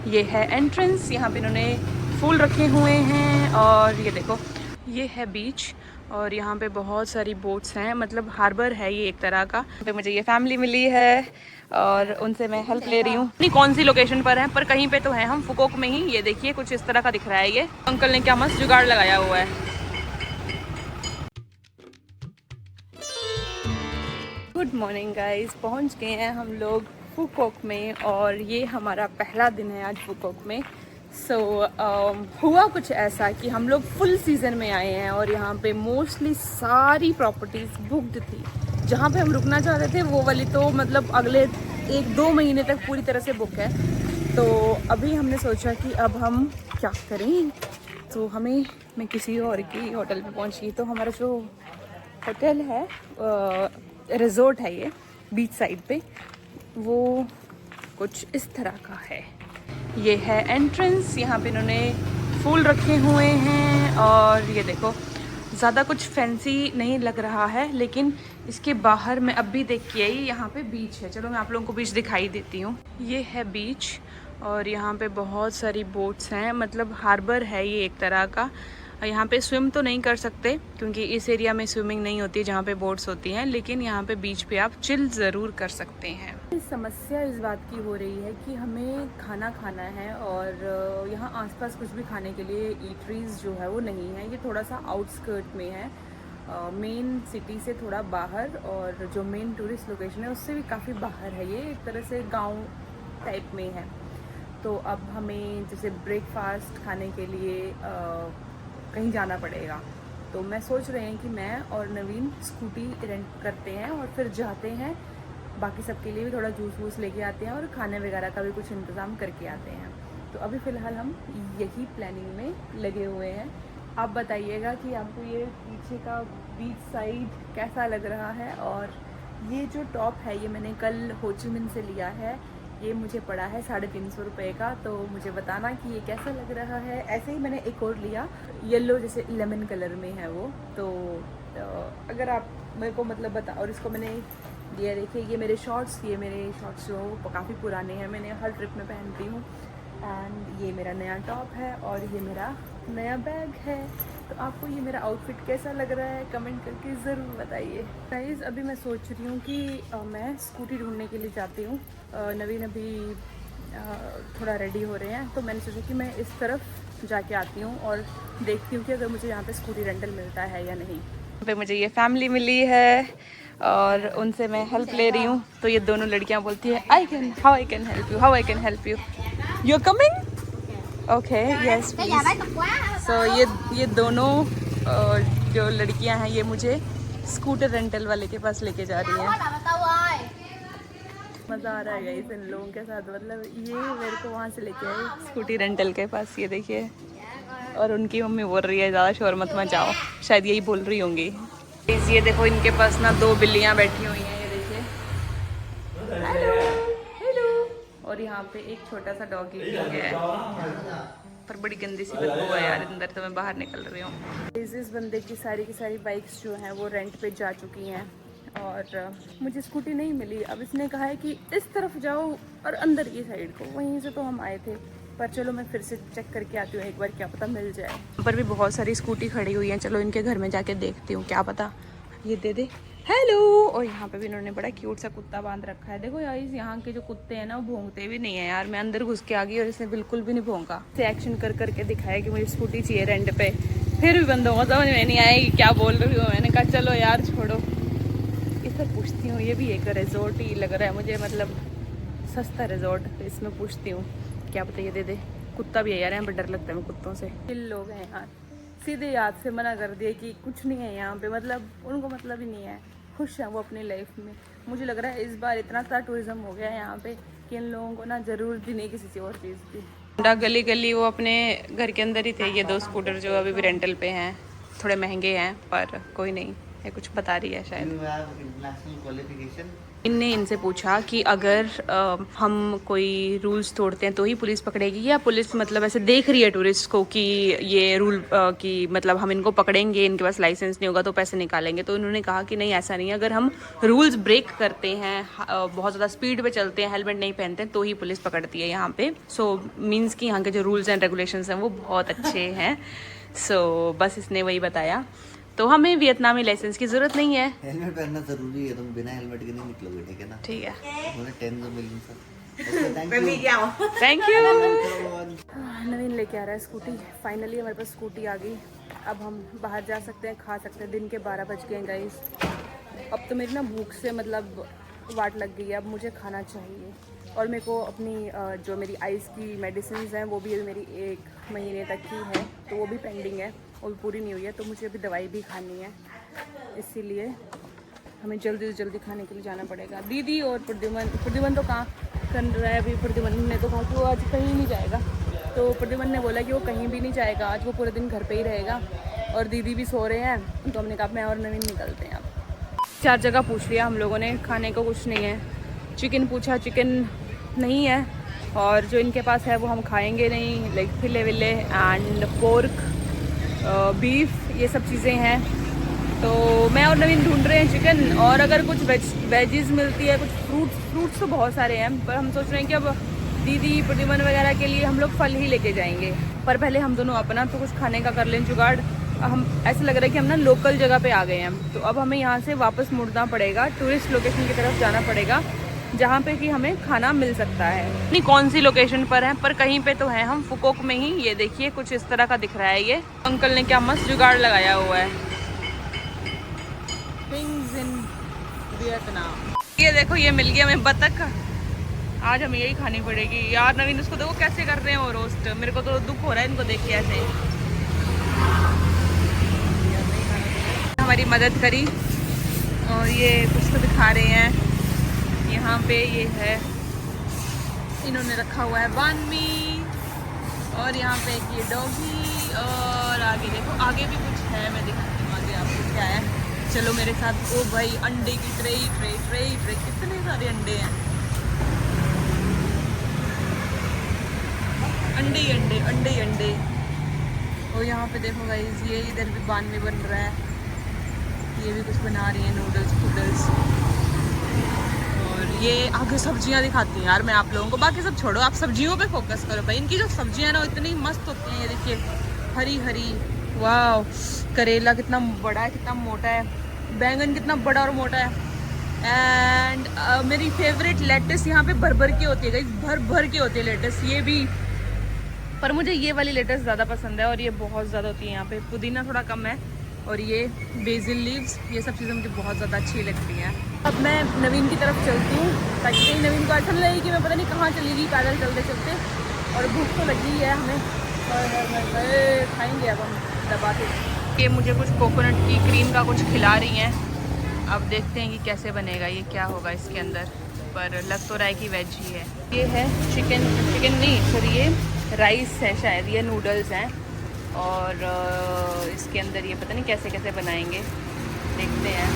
ये है एंट्रेंस, यहाँ पे इन्होंने फूल रखे हुए हैं और ये देखो ये है बीच और यहाँ पे बहुत सारी बोट्स हैं, मतलब हार्बर है ये एक तरह का। पे मुझे ये फैमिली मिली है और उनसे मैं हेल्प ले रही हूँ। नहीं कौन सी लोकेशन पर है पर कहीं पे तो है, हम फुकोक में ही। ये देखिए कुछ इस तरह का दिख रहा है। ये अंकल ने क्या मस्त जुगाड़ लगाया हुआ है। गुड मॉर्निंग गाइस, पहुंच गए हैं हम लोग फुकोक में और ये हमारा पहला दिन है आज फुकोक में। हुआ कुछ ऐसा कि हम लोग फुल सीज़न में आए हैं और यहाँ पे मोस्टली सारी प्रॉपर्टीज़ बुक्ड थी। जहाँ पे हम रुकना चाहते थे वो वाली तो मतलब अगले 1-2 महीने तक पूरी तरह से बुक है। तो अभी हमने सोचा कि अब हम क्या करें, तो मैं किसी और की होटल पे पहुँची। तो हमारा जो होटल है रिजॉर्ट है ये बीच साइड पे, वो कुछ इस तरह का है। ये है एंट्रेंस, यहाँ पे इन्होंने फूल रखे हुए हैं और ये देखो ज़्यादा कुछ फैंसी नहीं लग रहा है, लेकिन इसके बाहर मैं अब भी देख के आई, यहाँ पे बीच है। चलो मैं आप लोगों को बीच दिखाई देती हूँ। ये है बीच और यहाँ पे बहुत सारी बोट्स हैं, मतलब हार्बर है ये एक तरह का। यहाँ पे स्विम तो नहीं कर सकते क्योंकि इस एरिया में स्विमिंग नहीं होती है जहाँ पे बोट्स होती हैं, लेकिन यहाँ पे बीच पे आप चिल ज़रूर कर सकते हैं। समस्या इस बात की हो रही है कि हमें खाना खाना है और यहाँ आसपास कुछ भी खाने के लिए ईटरीज जो है वो नहीं है। ये थोड़ा सा आउटस्कर्ट में है, मेन सिटी से थोड़ा बाहर, और जो मेन टूरिस्ट लोकेशन है उससे भी काफ़ी बाहर है। ये एक तरह से गाँव टाइप में है। तो अब हमें जैसे ब्रेकफास्ट खाने के लिए कहीं जाना पड़ेगा। तो मैं सोच रहे हैं कि मैं और नवीन स्कूटी रेंट करते हैं और फिर जाते हैं, बाकी सबके लिए भी थोड़ा जूस वूस लेके आते हैं और खाने वगैरह का भी कुछ इंतज़ाम करके आते हैं। तो अभी फ़िलहाल हम यही प्लानिंग में लगे हुए हैं। आप बताइएगा कि आपको ये पीछे का बीच साइड कैसा लग रहा है। और ये जो टॉप है ये मैंने कल हो ची मिन से लिया है, ये मुझे पड़ा है 350 रुपये का। तो मुझे बताना कि ये कैसा लग रहा है। ऐसे ही मैंने एक और लिया येलो जैसे लेमन कलर में है वो। तो अगर आप मेरे को मतलब बता, और इसको मैंने ये देखिए ये मेरे शॉर्ट्स जो काफ़ी पुराने हैं, मैंने हर ट्रिप में पहनती हूँ। एंड ये मेरा नया टॉप है और ये मेरा नया बैग है। तो आपको ये मेरा आउटफिट कैसा लग रहा है कमेंट करके ज़रूर बताइए। गाइस अभी मैं सोच रही हूँ कि मैं स्कूटी ढूंढने के लिए जाती हूँ। नवीन अभी थोड़ा रेडी हो रहे हैं, तो मैंने सोचा कि मैं इस तरफ जाके आती हूँ और देखती हूँ कि अगर मुझे यहाँ पे स्कूटी रेंटल मिलता है या नहीं। यहाँ पे मुझे ये फैमिली मिली है और उनसे मैं हेल्प ले रही हूँ। तो ये दोनों लड़कियाँ बोलती है how I can help you you are coming okay yes please. So ये दोनों जो लड़कियां हैं ये मुझे स्कूटर रेंटल वाले के पास लेके जा रही हैं। मज़ा आ रहा है गाइस इन लोगों के साथ, मतलब ये मेरे को वहाँ से लेके आए स्कूटी रेंटल के पास, ये देखिए। और उनकी मम्मी बोल रही है ज़्यादा शोर मत मचाओ, शायद यही बोल रही होंगी। ये देखो इनके पास ना 2 बिल्लियाँ बैठी हुई हैं, ये देखिए हेलो हेलो। और यहाँ पे एक छोटा सा डॉगी भी है, पर बड़ी गंदी सी बदबू है यार अंदर, तो मैं बाहर निकल रही हूँ। इस बंदे की सारी बाइक्स जो हैं वो रेंट पे जा चुकी हैं और मुझे स्कूटी नहीं मिली। अब इसने कहा है कि इस तरफ जाओ और अंदर की साइड को, वहीं से तो हम आए थे। पर चलो मैं फिर से चेक करके आती हूँ एक बार, क्या पता मिल जाए। यहाँ पर भी बहुत सारी स्कूटी खड़ी हुई हैं, चलो इनके घर में जाके देखती हूँ, क्या पता ये दे दे। हेलो। और यहाँ पे भी इन्होंने बड़ा क्यूट सा कुत्ता बांध रखा है। देखो यार यहाँ के जो कुत्ते हैं ना वो भौंकते भी नहीं है यार। मैं अंदर घुस के आ गई और इसने बिल्कुल भी नहीं भौंका। इसे एक्शन कर करके दिखाया कि मुझे स्कूटी चाहिए रेंट पे, फिर भी बंदों को समझ में नहीं आएगी क्या बोल रही हूँ। मैंने कहा चलो यार छोड़ो, इससे पूछती हूँ। ये भी एक रिजॉर्ट ही लग रहा है मुझे, मतलब सस्ता रिजॉर्ट। तो इसमें पूछती हूँ क्या पता ये दे दे। कुत्ता भी है यार यहाँ पर, डर लगता है मैं कुत्तों से। किल लोग हैं यार, सीधे याद से मना कर दिए कि कुछ नहीं है यहाँ पे, मतलब उनको मतलब ही नहीं है, खुश हैं वो अपनी लाइफ में। मुझे लग रहा है इस बार इतना सारा टूरिज्म हो गया है यहाँ पे कि इन लोगों को ना ज़रूरत ही नहीं किसी और चीज़ की। गली गली वो अपने घर के अंदर ही थे ये 2 स्कूटर जो अभी भी रेंटल पे हैं। थोड़े महंगे हैं पर कोई नहीं, ये कुछ बता रही है शायद। You have international qualification? इनने इनसे पूछा कि अगर हम कोई रूल्स तोड़ते हैं तो ही पुलिस पकड़ेगी, या पुलिस मतलब ऐसे देख रही है टूरिस्ट को कि ये रूल कि मतलब हम इनको पकड़ेंगे, इनके पास लाइसेंस नहीं होगा तो पैसे निकालेंगे। तो उन्होंने कहा कि नहीं, ऐसा नहीं है, अगर हम रूल्स ब्रेक करते हैं, बहुत ज़्यादा स्पीड पे चलते हैं, हेलमेट नहीं पहनते तो ही पुलिस पकड़ती है यहाँ पे। सो मीन्स कि यहाँ के जो रूल्स एंड रेगुलेशंस हैं वो बहुत अच्छे हैं। सो बस इसने वही बताया। तो हमें वियतनाम में लाइसेंस की जरूरत नहीं है। हेलमेट पहनना जरूरी है, तुम बिना हेलमेट के नहीं निकलोगे, ठीक है ना? ठीक है, थैंक यू। नवीन लेके आ रहा है स्कूटी। फाइनली हमारे पास स्कूटी आ गई। अब हम बाहर जा सकते हैं, खा सकते हैं। दिन के 12 बज गए हैं गाइस। अब तो मेरी ना भूख से मतलब वाट लग गई है, अब मुझे खाना चाहिए। और मेरे को अपनी जो मेरी आइज़ की मेडिसिन हैं वो भी मेरी 1 महीने तक की है, तो वो भी पेंडिंग है, वो भी पूरी नहीं हुई है। तो मुझे अभी दवाई भी खानी है, इसीलिए हमें जल्दी से जल्दी खाने के लिए जाना पड़ेगा। दीदी और प्रद्युमन तो कहाँ कर रहा है अभी। प्रद्युमन ने तो कहा कि वो आज कहीं नहीं जाएगा। तो प्रद्युमन ने बोला कि वो कहीं भी नहीं जाएगा आज, वो पूरे दिन घर पे ही रहेगा। और दीदी भी सो रहे हैं, तो हमने कहा मैं और नवीन निकलते हैं। अब 4 जगह पूछ लिया हम लोगों ने, खाने को कुछ नहीं है। चिकन पूछा, चिकन नहीं है। और जो इनके पास है वो हम खाएंगे नहीं, like fillet veal and pork, beef, ये सब चीज़ें हैं। तो मैं और नवीन ढूंढ रहे हैं चिकन, और अगर कुछ वेजीज मिलती है, कुछ फ्रूट्स तो बहुत सारे हैं, पर हम सोच रहे हैं कि अब दीदी प्रद्युमन वगैरह के लिए हम लोग फल ही लेके जाएंगे। पर पहले हम दोनों अपना तो कुछ खाने का कर लें जुगाड़। हम ऐसा लग रहा है कि हम ना लोकल जगह पे आ गए हैं, तो अब हमें यहाँ से वापस मुड़ना पड़ेगा, टूरिस्ट लोकेशन की तरफ जाना पड़ेगा, जहाँ पे कि हमें खाना मिल सकता है। नहीं कौन सी लोकेशन पर है, पर कहीं पे तो है हम फुकोक में ही। ये देखिए कुछ इस तरह का दिख रहा है। ये अंकल ने क्या मस्त जुगाड़ लगाया हुआ है। Things in Vietnam. ये देखो, ये मिल गया हमें बतख। आज हमें यही खानी पड़ेगी यार। नवीन उसको देखो कैसे कर रहे हैं वो रोस्ट। मेरे को तो दुख हो रहा है इनको देख के ऐसे। हमारी मदद करी और ये कुछ तो दिखा रहे हैं यहाँ पे। ये है, इन्होंने रखा हुआ है बानमी, और यहाँ पे एक ये डॉगी, और आगे देखो आगे भी कुछ है, मैं दिखाती हूँ आगे आपको क्या है। चलो मेरे साथ। ओ भाई, अंडे की ट्रे, कितने सारे अंडे हैं। अंडे। और यहाँ पे देखो गाइस, ये इधर भी बानमी बन रहा है। ये भी कुछ बना रही है, नूडल्स। और ये आगे सब्जियां दिखाती हैं यार मैं आप लोगों को। बाकी सब छोड़ो, आप सब्जियों पे फोकस करो भाई। इनकी जो सब्जियां हैं ना इतनी मस्त होती हैं। ये देखिए, हरी, वाह। करेला कितना बड़ा है, कितना मोटा है। बैंगन कितना बड़ा और मोटा है। एंड मेरी फेवरेट लेटस यहाँ पे भर के होती है गाइस, भर के होती है लेटस। ये भी, पर मुझे ये वाली लेटस ज़्यादा पसंद है, और ये बहुत ज़्यादा होती है यहाँ पे। पुदीना थोड़ा कम है, और ये बेसिल लीव्स, ये सब चीज़ें मुझे बहुत ज़्यादा अच्छी लगती हैं। अब मैं नवीन की तरफ चलती हूँ, ताकि कहीं नवीन को ऐसा नहीं लगे कि मैं पता नहीं कहाँ चली गई पैदल चलते। और भूख तो लगी है हमें, और खाएंगे अब हम दबा के। ये मुझे कुछ कोकोनट की क्रीम का कुछ खिला रही हैं। अब देखते हैं कि कैसे बनेगा, ये क्या होगा इसके अंदर। पर लग तो रहा है कि वेज ही है। ये है चिकन नहीं सॉरी, ये राइस है शायद, ये नूडल्स हैं। और इसके अंदर ये पता नहीं कैसे बनाएंगे, देखते हैं।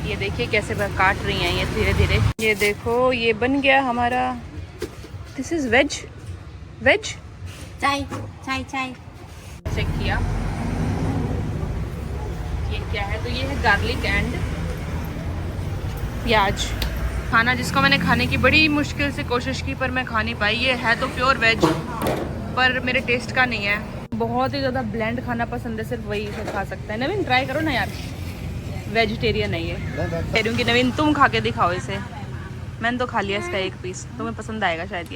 ये देखिए कैसे काट रही हैं ये धीरे। ये देखो, ये बन गया हमारा। This is veg. चाय चेक किया। ये क्या है? तो ये है गार्लिक एंड प्याज। खाना जिसको मैंने खाने की बड़ी मुश्किल से कोशिश की, पर मैं खा नहीं पाई। ये है तो प्योर वेज, पर मेरे टेस्ट का नहीं है। बहुत ही ज़्यादा ब्लेंड खाना पसंद है, सिर्फ वही से खा सकता है। नवीन ट्राई करो ना यार, वेजिटेरियन है ये। कह रही हूँ कि नवीन तुम खा के दिखाओ इसे। मैंने तो खा लिया इसका 1 पीस, तुम्हें पसंद आएगा शायद।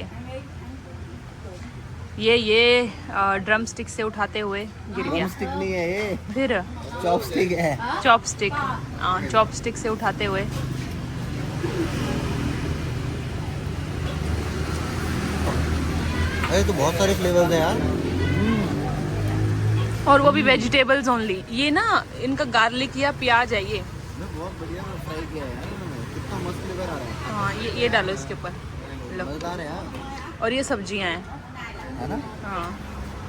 ये ड्रम स्टिक से उठाते हुए गिर गया। स्टिक नहीं है ये, फिर चॉपस्टिक है। चॉपस्टिक से उठाते हुए। अरे तो बहुत सारे फ्लेवर्स हैं यार, और वो भी वेजिटेबल्स ओनली। ये ना इनका गार्लिक या प्याज है ये। बहुत बढ़िया फ्राई किया है यार, कितना मस्त फ्लेवर आ रहा है। हाँ, ये डालो इसके ऊपर, मजेदार है यार। और ये सब्जियां हैं, है ना? हाँ,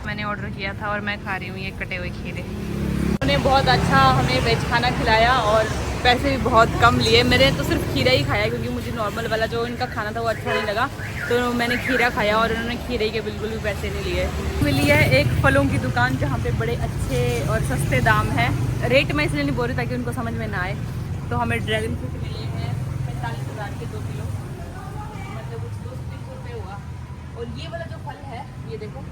मैंने ऑर्डर किया था और मैं खा रही हूँ ये कटे हुए खीरे। उन्होंने बहुत अच्छा हमें वेज खाना खिलाया, और पैसे भी बहुत कम लिए। मैंने तो सिर्फ खीरा ही खाया क्योंकि मुझे नॉर्मल वाला जो इनका खाना था वो अच्छा नहीं लगा, तो मैंने खीरा खाया और उन्होंने खीरे के बिल्कुल भी पैसे नहीं लिए। मिली है एक फलों की दुकान जहाँ पे बड़े अच्छे और सस्ते दाम है। रेट मैं इसलिए नहीं बोल रही ताकि उनको समझ में ना आए। तो हमें ड्रैगन फ्रूट मिले हैं 45,000 के 2 किलो, मतलब कुछ 200-300 रुपये हुआ। और ये वाला जो फल है, ये देखो,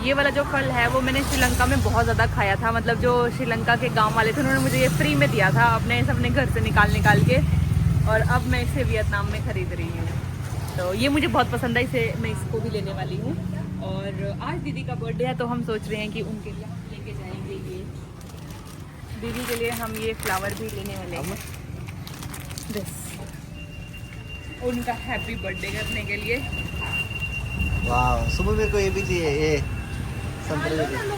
ये वाला जो फल है वो मैंने श्रीलंका में बहुत ज़्यादा खाया था। मतलब जो श्रीलंका के गांव वाले थे उन्होंने मुझे ये फ्री में दिया था अपने घर से निकाल के, और अब मैं इसे वियतनाम में ख़रीद रही हूँ। तो ये मुझे बहुत पसंद है, इसे मैं इसको भी लेने वाली हूँ। और आज दीदी का बर्थडे है तो हम सोच रहे हैं कि उनके लिए हम लेके जाएंगे ये, दीदी के लिए हम ये फ्लावर भी लेने वाले हैं बस उनका हैप्पी बर्थडे करने के लिए। वाह, सुबह मेरे को ये भी चाहिए, ये संतरे भी चाहिए।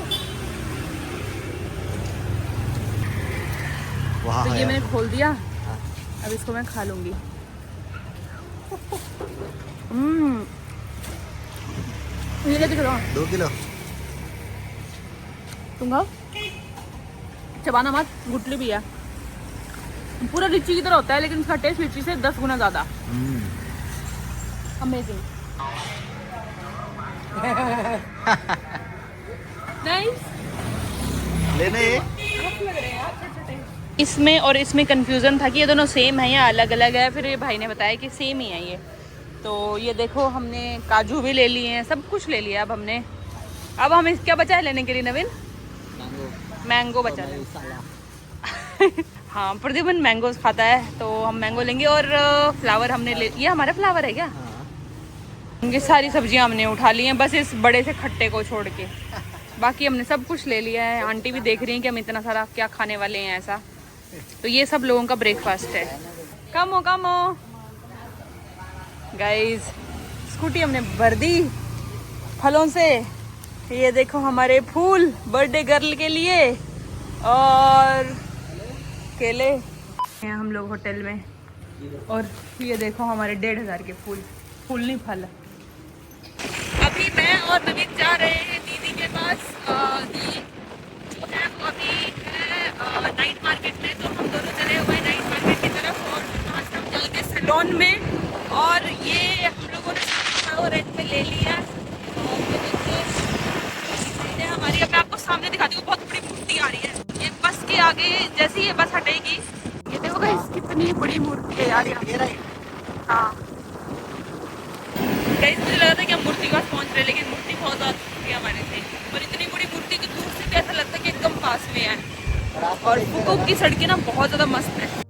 वाह तो ये यार। मैंने खोल दिया, हाँ। अब इसको मैं खा लूंगी। ये ले दिख रहा 2 किलो। तुम खाओ, चबाना मत, गुटली भी है। पूरा लीची की तरह होता है लेकिन इसका टेस्ट लीची से 10 गुना ज्यादा। अमेजिंग। नाइस। लेने ये इसमें और इसमें कंफ्यूजन था कि ये दोनों सेम है या अलग अलग है, फिर ये भाई ने बताया कि सेम ही है ये। तो ये देखो हमने काजू भी ले लिए हैं, सब कुछ ले लिया। अब हमें क्या बचा है लेने के लिए नवीन? मैंगो बचा है। हाँ, प्रदीपन मैंगोज खाता है तो हम मैंगो लेंगे। और फ्लावर हमने ले, ये हमारा फ्लावर है क्या? ये सारी सब्जियां हमने उठा ली हैं बस इस बड़े से खट्टे को छोड़ के, बाकी हमने सब कुछ ले लिया है। आंटी भी देख रही हैं कि हम इतना सारा क्या खाने वाले हैं ऐसा। तो ये सब लोगों का ब्रेकफास्ट है। कम हो गाइस, स्कूटी हमने भर दी फलों से। ये देखो हमारे फूल बर्थडे गर्ल के लिए, और केले हैं हम लोग होटल में। और ये देखो हमारे 1,500 के फूल नहीं फल। अभी मैं और नवीन जा रहे हैं दीदी के पास। दीदी जो है वो अभी है नाइट मार्केट में, तो हम दोनों चले हुए नाइट मार्केट की तरफ और वहाँ से हम जाएंगे सैलून में। और ये हम लोगों ने रेंट पे ले लिया। और हमारी, अब मैं आपको सामने दिखाती हूँ, बहुत बड़ी मूर्ति आ रही है। ये बस के आगे जैसे ये बस हटेगी, ये देखो गाइस कितनी बड़ी मूर्ति है यार यहाँ। हाँ गाइस, मुझे लगा था कि हम मूर्ति के पास पहुँच रहे, लेकिन मूर्ति बहुत ज़्यादा दूर है हमारे से। और इतनी बड़ी मूर्ति की दूर से ऐसा लगता है कि एकदम पास में है। और फुकुओक की सड़कें ना बहुत ज़्यादा मस्त है।